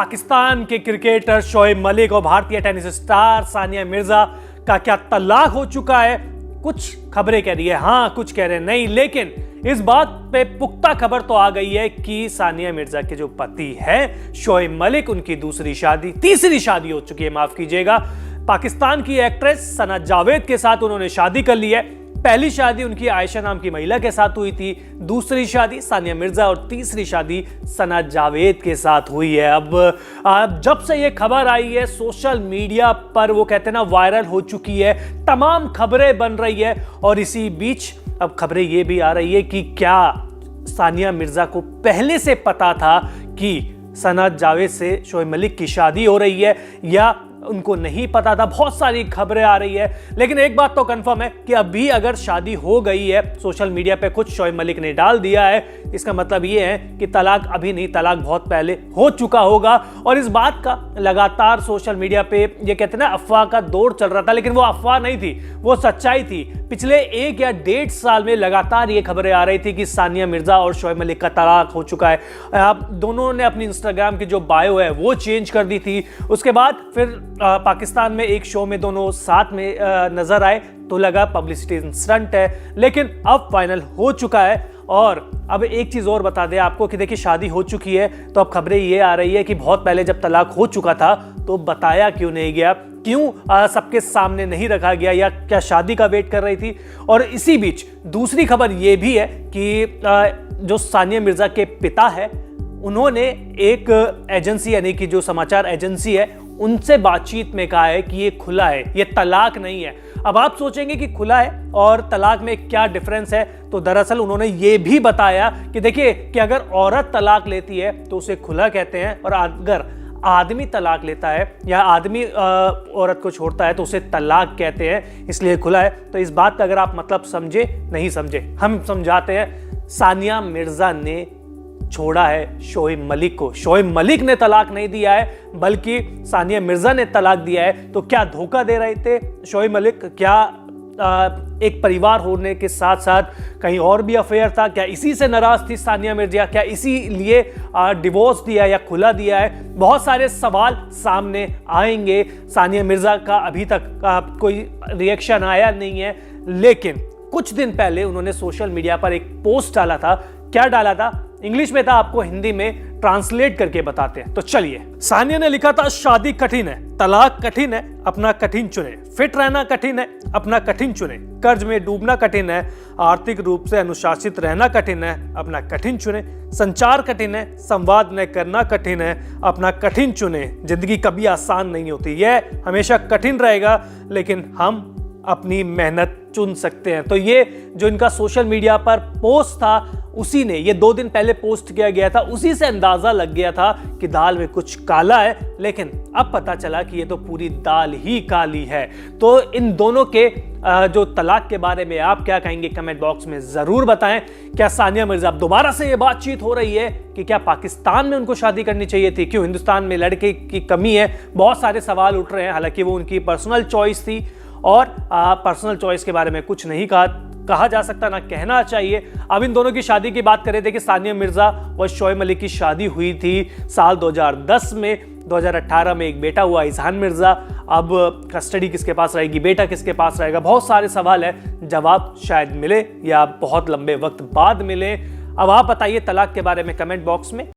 पाकिस्तान के क्रिकेटर शोएब मलिक और भारतीय टेनिस स्टार सानिया मिर्जा का क्या तलाक हो चुका है? कुछ खबरें कह रही है हाँ, कुछ कह रहे हैं नहीं, लेकिन इस बात पे पुख्ता खबर तो आ गई है कि सानिया मिर्जा के जो पति हैं शोएब मलिक, उनकी तीसरी शादी हो चुकी है, माफ कीजिएगा। पाकिस्तान की एक्ट्रेस सना जावेद के साथ उन्होंने शादी कर ली है। पहली शादी उनकी आयशा नाम की महिला के साथ हुई थी, दूसरी शादी सानिया मिर्जा और तीसरी शादी सना जावेद के साथ हुई है। अब जब से ये खबर आई है सोशल मीडिया पर, वो कहते हैं ना, वायरल हो चुकी है, तमाम खबरें बन रही है। और इसी बीच अब खबरें ये भी आ रही है कि क्या सानिया मिर्जा को पहले से पता था कि सना जावेद से शोएब मलिक की शादी हो रही है या उनको नहीं पता था? बहुत सारी खबरें आ रही है, लेकिन एक बात तो कंफर्म है कि अभी अगर शादी हो गई है, सोशल मीडिया पे कुछ शोएब मलिक ने डाल दिया है, इसका मतलब ये है कि तलाक अभी नहीं, तलाक बहुत पहले हो चुका होगा। और इस बात का लगातार सोशल मीडिया पे ये कहते हैं ना, अफवाह का दौर चल रहा था, लेकिन वो अफवाह नहीं थी, वो सच्चाई थी। पिछले 1 या 1.5 साल में लगातार ये खबरें आ रही थी कि सानिया मिर्जा और शोएब मलिक का तलाक हो चुका है। दोनों ने अपनी इंस्टाग्राम की जो बायो है वो चेंज कर दी थी। उसके बाद फिर पाकिस्तान में एक शो में दोनों साथ में नजर आए तो लगा पब्लिसिटी स्टंट है, लेकिन अब फाइनल हो चुका है। और अब एक चीज और बता दें आपको कि देखिए, शादी हो चुकी है तो अब खबरें ये आ रही है कि बहुत पहले जब तलाक हो चुका था तो बताया क्यों नहीं गया, क्यों सबके सामने नहीं रखा गया, या क्या शादी का वेट कर रही थी? और इसी बीच दूसरी खबर ये भी है कि जो सानिया मिर्जा के पिता है उन्होंने एक एजेंसी, यानी कि जो समाचार एजेंसी है, उनसे बातचीत में कहा है कि ये खुला है, ये तलाक नहीं है। अब आप सोचेंगे कि खुला है और तलाक में क्या डिफरेंस है, तो दरअसल उन्होंने ये भी बताया कि देखिए कि अगर औरत तलाक लेती है तो उसे खुला कहते हैं, और अगर आदमी तलाक लेता है या आदमी औरत को छोड़ता है तो उसे तलाक कहते हैं, इसलिए खुला है। तो इस बात का अगर आप मतलब समझे नहीं समझे, हम समझाते हैं। सानिया मिर्जा ने छोड़ा है शोएब मलिक को, शोएब मलिक ने तलाक नहीं दिया है, बल्कि सानिया मिर्जा ने तलाक दिया है। तो क्या धोखा दे रहे थे शोएब मलिक? क्या एक परिवार होने के साथ साथ कहीं और भी अफेयर था? क्या इसी से नाराज थी सानिया मिर्जा? क्या इसीलिए डिवोर्स दिया या खुला दिया है? बहुत सारे सवाल सामने आएंगे। सानिया मिर्जा का अभी तक कोई रिएक्शन आया नहीं है, लेकिन कुछ दिन पहले उन्होंने सोशल मीडिया पर एक पोस्ट डाला था। क्या डाला था? इंग्लिश में था, आपको हिंदी में ट्रांसलेट करके बताते हैं। तो चलिए, सानिया ने लिखा था, शादी कठिन है, तलाक कठिन है, अपना कठिन चुने, फिट रहना कठिन है, अपना कठिन चुने, कर्ज में डूबना कठिन है, आर्थिक रूप से अनुशासित रहना कठिन है, अपना कठिन चुने, संचार कठिन है, संवाद न करना कठिन है, अपना कठिन चुने। जिंदगी कभी आसान नहीं होती, यह हमेशा कठिन रहेगा, लेकिन हम अपनी मेहनत चुन सकते हैं। तो ये जो इनका सोशल मीडिया पर पोस्ट था, उसी ने, ये 2 दिन पहले पोस्ट किया गया था, उसी से अंदाजा लग गया था कि दाल में कुछ काला है, लेकिन अब पता चला कि ये तो पूरी दाल ही काली है। तो इन दोनों के जो तलाक के बारे में आप क्या कहेंगे, कमेंट बॉक्स में जरूर बताएं। क्या सानिया मिर्जा अब दोबारा से ये बातचीत हो रही है कि क्या पाकिस्तान में उनको शादी करनी चाहिए थी, क्यों हिंदुस्तान में लड़के की कमी है? बहुत सारे सवाल उठ रहे हैं। हालांकि वो उनकी पर्सनल चॉइस थी और पर्सनल चॉइस के बारे में कुछ नहीं कहा जा सकता, ना कहना चाहिए। अब इन दोनों की शादी की बात करें, देखिए सानिया मिर्जा और शोएब मलिक की शादी हुई थी साल 2010 में। 2018 में एक बेटा हुआ, इजहान मिर्जा। अब कस्टडी किसके पास रहेगी, बेटा किसके पास रहेगा? बहुत सारे सवाल है, जवाब शायद मिले या बहुत लंबे वक्त बाद मिले। अब आप बताइए तलाक के बारे में कमेंट बॉक्स में।